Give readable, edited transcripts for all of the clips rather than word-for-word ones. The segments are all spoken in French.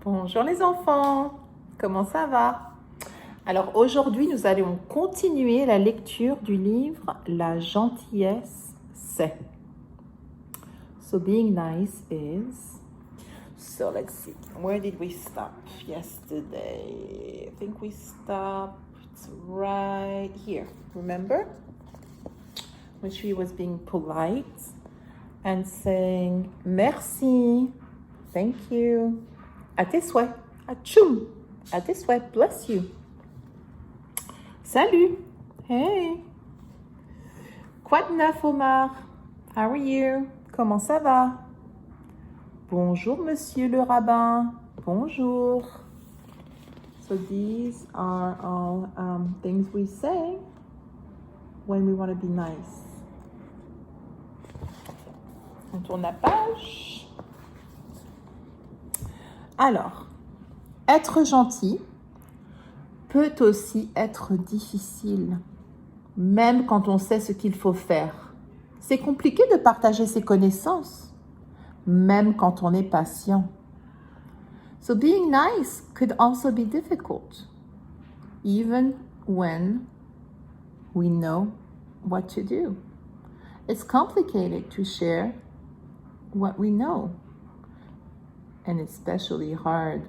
Bonjour les enfants, comment ça va? Alors aujourd'hui nous allons continuer la lecture du livre La gentillesse c'est. So being nice is... So let's see, where did we stop yesterday? I think we stopped right here, remember? When she was being polite and saying merci, thank you. À tes souhaits. Atchoum. À tes souhaits. Bless you. Salut. Hey. Quoi de neuf, Omar? How are you? Comment ça va? Bonjour, monsieur le rabbin. Bonjour. So these are all things we say when we want to be nice. On tourne la page. Alors, être gentil peut aussi être difficile, même quand on sait ce qu'il faut faire. C'est compliqué de partager ses connaissances, même quand on est patient. So being nice could also be difficult, even when we know what to do. It's complicated to share what we know. And especially hard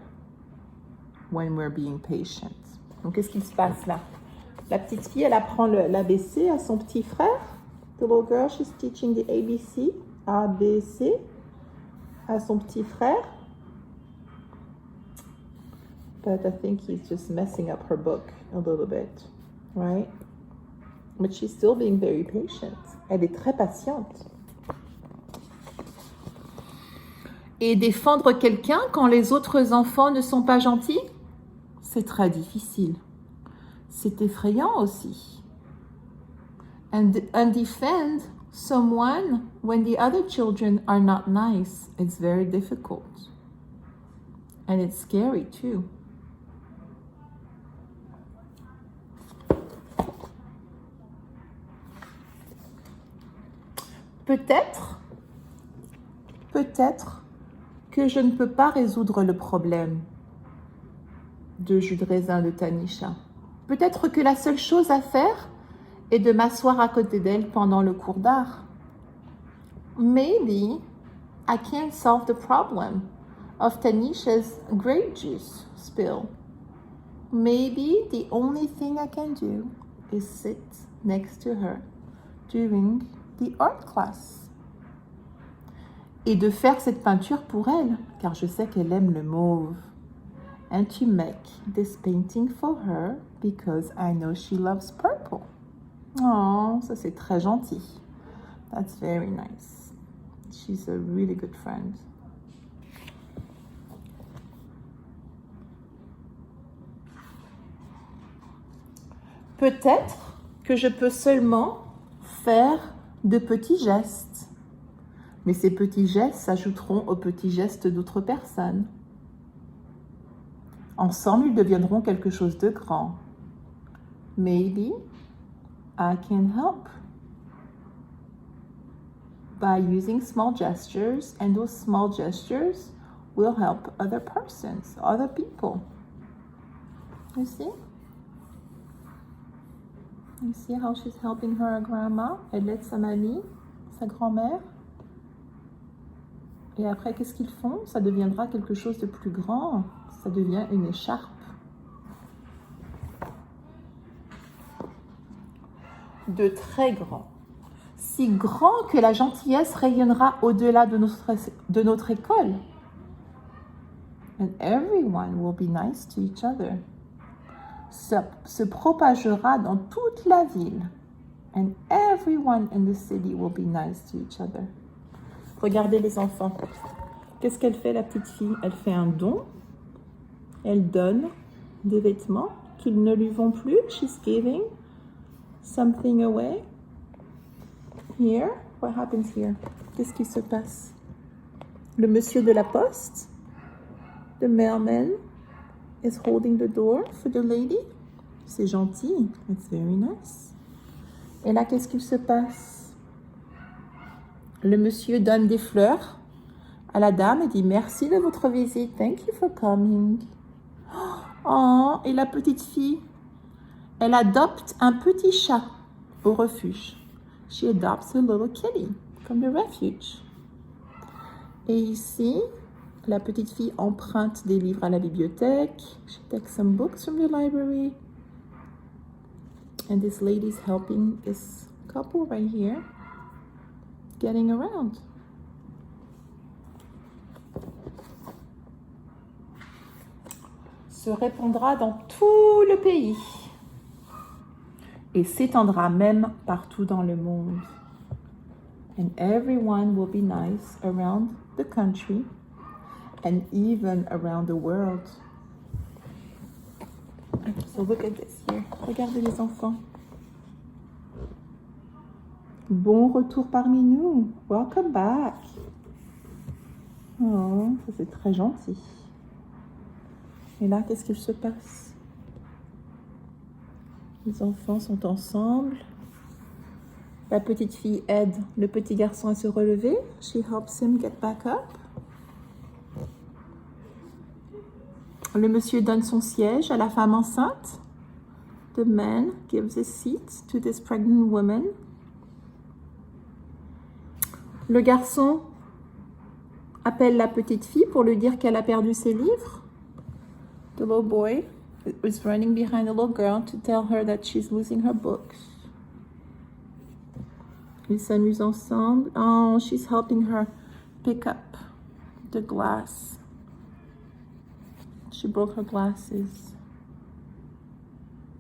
when we're being patient. Donc, qu'est-ce qui se passe là? La petite fille, elle apprend l'ABC à son petit frère. The little girl, she's teaching the ABC, ABC, à son petit frère. But I think he's just messing up her book a little bit, right? But she's still being very patient. Elle est très patiente. Et défendre quelqu'un quand les autres enfants ne sont pas gentils, c'est très difficile. C'est effrayant aussi. And defend someone when the other children are not nice, it's very difficult. And it's scary too. Peut-être que je ne peux pas résoudre le problème de jus de raisin de Tanisha. Peut-être que la seule chose à faire est de m'asseoir à côté d'elle pendant le cours d'art. Maybe I can't solve the problem of Tanisha's grape juice spill. Maybe the only thing I can do is sit next to her during the art class. Et de faire cette peinture pour elle, car je sais qu'elle aime le mauve. And to make this painting for her, because I know she loves purple. Oh, ça c'est très gentil. That's very nice. She's a really good friend. Peut-être que je peux seulement faire de petits gestes. Mais ces petits gestes s'ajouteront aux petits gestes d'autres personnes. Ensemble, ils deviendront quelque chose de grand. Maybe I can help by using small gestures, and those small gestures will help other persons, other people. You see? You see how she's helping her grandma? Elle aide sa mamie, sa grand-mère. Et après, qu'est-ce qu'ils font? Ça deviendra quelque chose de plus grand. Ça devient une écharpe. De très grand. Si grand que la gentillesse rayonnera au-delà de notre école. And everyone will be nice to each other. Ça se propagera dans toute la ville. And everyone in the city will be nice to each other. Regardez les enfants. Qu'est-ce qu'elle fait, la petite fille? Elle fait un don. Elle donne des vêtements qui ne lui vont plus. She's giving something away. Here, what happens here? Qu'est-ce qui se passe? Le monsieur de la poste, the mailman, is holding the door for the lady. C'est gentil. It's very nice. Et là, qu'est-ce qu'il se passe? Le monsieur donne des fleurs à la dame et dit merci de votre visite. Thank you for coming. Oh, et la petite fille, elle adopte un petit chat au refuge. She adopts a little kitty from the refuge. Et ici, la petite fille emprunte des livres à la bibliothèque. She takes some books from the library. And this lady is helping this couple right here getting around. Se répandra dans tout le pays et s'étendra même partout dans le monde. And everyone will be nice around the country and even around the world. So look at this here. Regardez les enfants. Bon retour parmi nous. Welcome back. Oh, ça c'est très gentil. Et là, qu'est-ce qu'il se passe? Les enfants sont ensemble. La petite fille aide le petit garçon à se relever. She helps him get back up. Le monsieur donne son siège à la femme enceinte. The man gives a seat to this pregnant woman. Le garçon appelle la petite fille pour lui dire qu'elle a perdu ses livres. The little boy is running behind the little girl to tell her that she's losing her books. Ils s'amusent ensemble. Oh, she's helping her pick up the glass. She broke her glasses.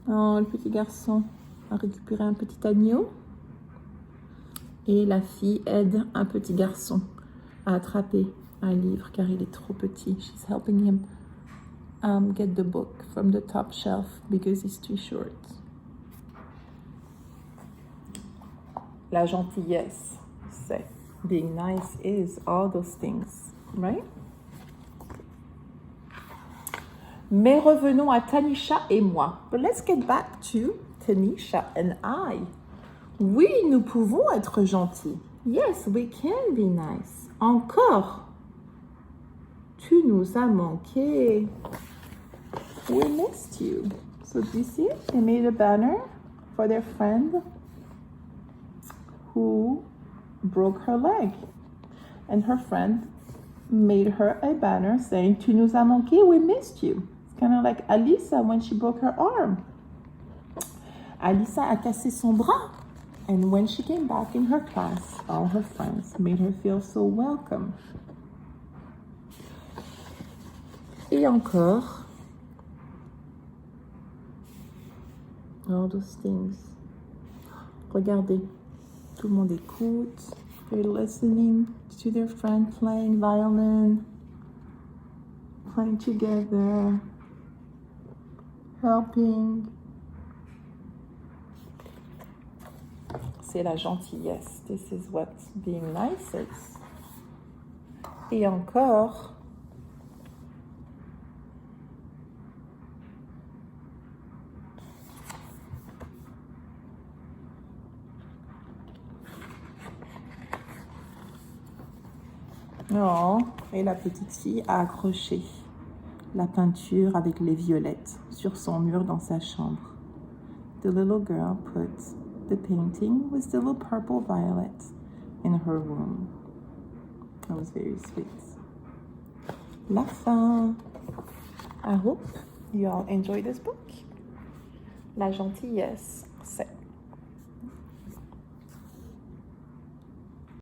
Oh, le petit garçon a récupéré un petit agneau. Et la fille aide un petit garçon à attraper un livre car il est trop petit. She's helping him get the book from the top shelf because it's too short. La gentillesse, c'est being nice is all those things, right? Mais revenons à Tanisha et moi. But let's get back to Tanisha and I. Oui, nous pouvons être gentils. Yes, we can be nice. Encore. Tu nous as manqué. We missed you. So do you see? They made a banner for their friend who broke her leg. And her friend made her a banner saying, Tu nous as manqué, we missed you. It's kind of like Alisa when she broke her arm. Alisa a cassé son bras. And when she came back in her class, all her friends made her feel so welcome. Et encore, all those things. Regardez, tout le monde écoute. They're listening to their friend playing violin, playing together, helping. C'est la gentillesse. This is what being nice is. Et encore, oh, et la petite fille a accroché la peinture avec les violettes sur son mur dans sa chambre. The little girl puts the painting with the little purple violet in her room. That was very sweet. La fin. I hope you all enjoy this book. La gentillesse, c'est